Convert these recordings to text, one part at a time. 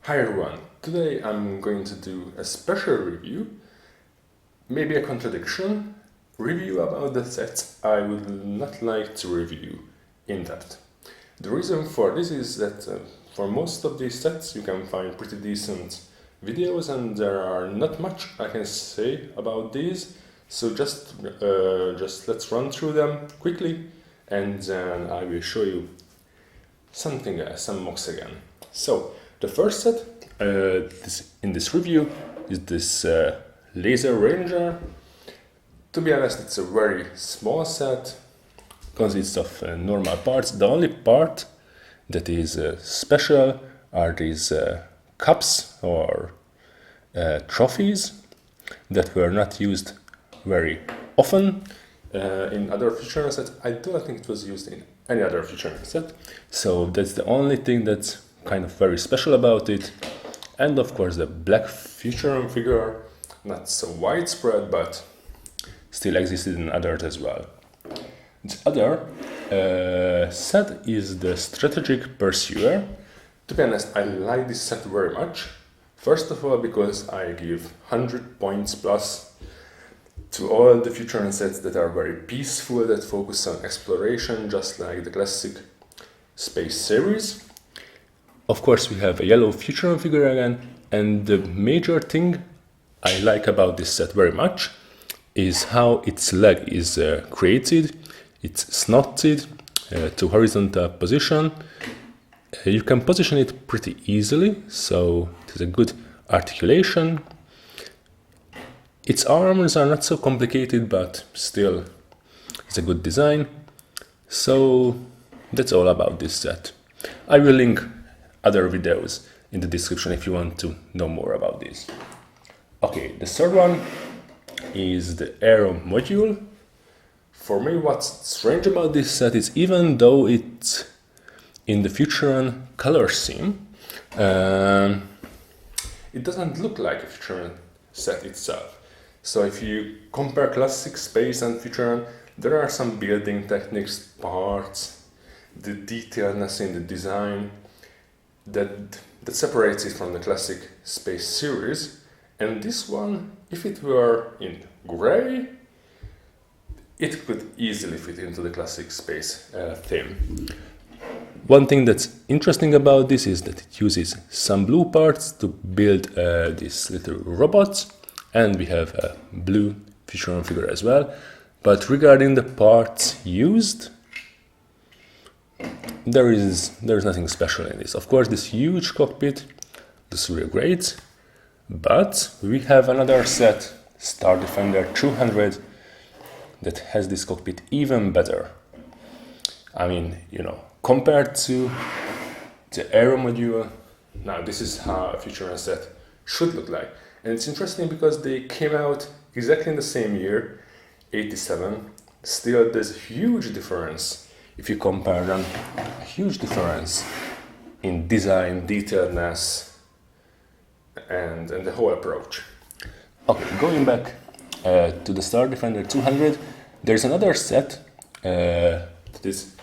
Hi everyone, today I'm going to do a special review, maybe a contradiction, review about the sets I would not like to review in depth. The reason for this is that for most of these sets you can find pretty decent videos and there are not much I can say about these, so just let's run through them quickly and then I will show you something, some mocks again. So the first set in this review is this Laser Ranger. To be honest, it's a very small set, consists of normal parts. The only part that is special are these cups or trophies that were not used very often in other Futuron sets. I do not think it was used in any other Futuron set, so that's the only thing that's kind of very special about it. And of course the black Futuron figure, not so widespread but still existed in others as well. The other set is the Strategic Pursuer. To be honest, I like this set very much. First of all, because I give 100 points plus to all the Futuron sets that are very peaceful, that focus on exploration, just like the classic space series. Of course, we have a yellow Futuron figure again, and the major thing I like about this set very much is how its leg is created. It's snotted to horizontal position. You can position it pretty easily, so it has a good articulation. Its arms are not so complicated, but still it's a good design. So that's all about this set. I will link other videos in the description if you want to know more about this. Okay, the third one is the Aero module. For me, what's strange about this set is even though it's in the Futuron color scheme, it doesn't look like a Futuron set itself. So if you compare classic space and Futuron, there are some building techniques, parts, the detailedness in the design that separates it from the classic space series. And this one, if it were in gray, it could easily fit into the classic space theme. One thing that's interesting about this is that it uses some blue parts to build these little robots, and we have a blue Futuron figure as well. But regarding the parts used, there is nothing special in this. Of course, this huge cockpit looks really great, but we have another set, Star Defender 200, that has this cockpit even better. I mean, you know, compared to the Aero module, now this is how a Futuron set should look like. And it's interesting because they came out exactly in the same year, 87. Still, there's a huge difference. If you compare them, a huge difference in design, detailedness, and the whole approach. Okay, going back to the Star Defender 200, there's another set that is,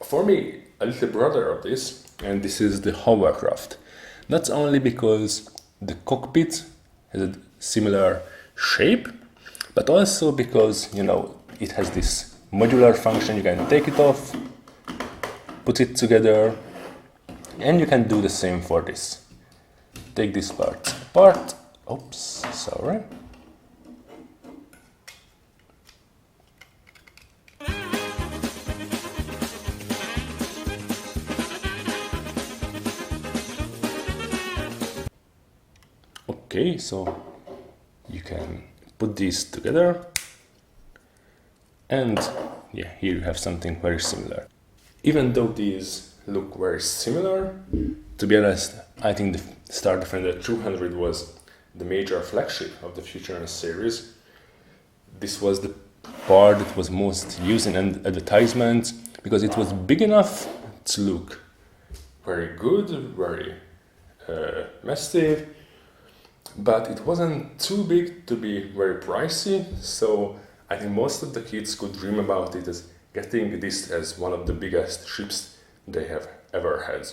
for me, a little brother of this, and this is the hovercraft. Not only because the cockpit has a similar shape, but also because, you know, it has this modular function. You can take it off, put it together, and you can do the same for this. Take this part apart. Oops, sorry. Okay, so you can put these together, and yeah, here you have something very similar. Even though these look very similar, to be honest, I think the Star Defender 200 was the major flagship of the Futuron series. This was the part that was most used in advertisements because it was big enough to look very good, very massive, but it wasn't too big to be very pricey. So I think most of the kids could dream about it as getting this as one of the biggest ships they have ever had.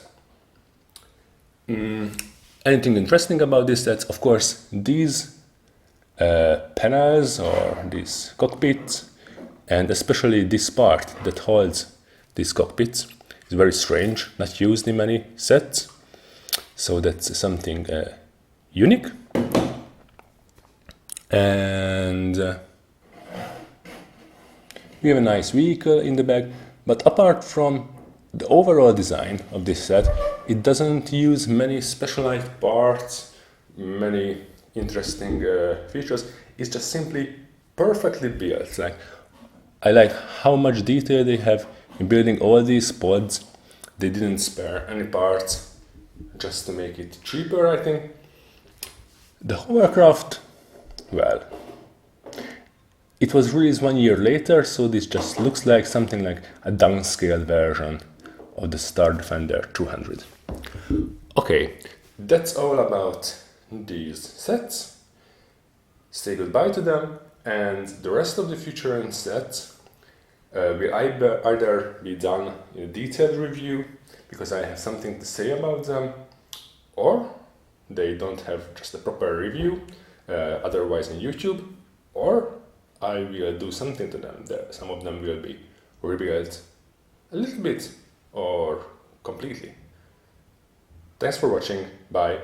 Anything interesting about this sets? Of course, these panels or these cockpits, and especially this part that holds these cockpits, is very strange, not used in many sets. So that's something unique. And we have a nice vehicle in the back, but apart from the overall design of this set, it doesn't use many specialized parts, many interesting features. It's just simply perfectly built. Like, I like how much detail they have in building all these pods. They didn't spare any parts just to make it cheaper, I think. The hovercraft, well, it was released 1 year later, so this just looks like something like a downscaled version of the Star Defender 200. Okay, that's all about these sets. Say goodbye to them, and the rest of the Futuron sets will either be done in a detailed review, because I have something to say about them, or they don't have just a proper review, otherwise on YouTube, or I will do something to them. Some of them will be rebuilt a little bit or completely. Thanks for watching. Bye.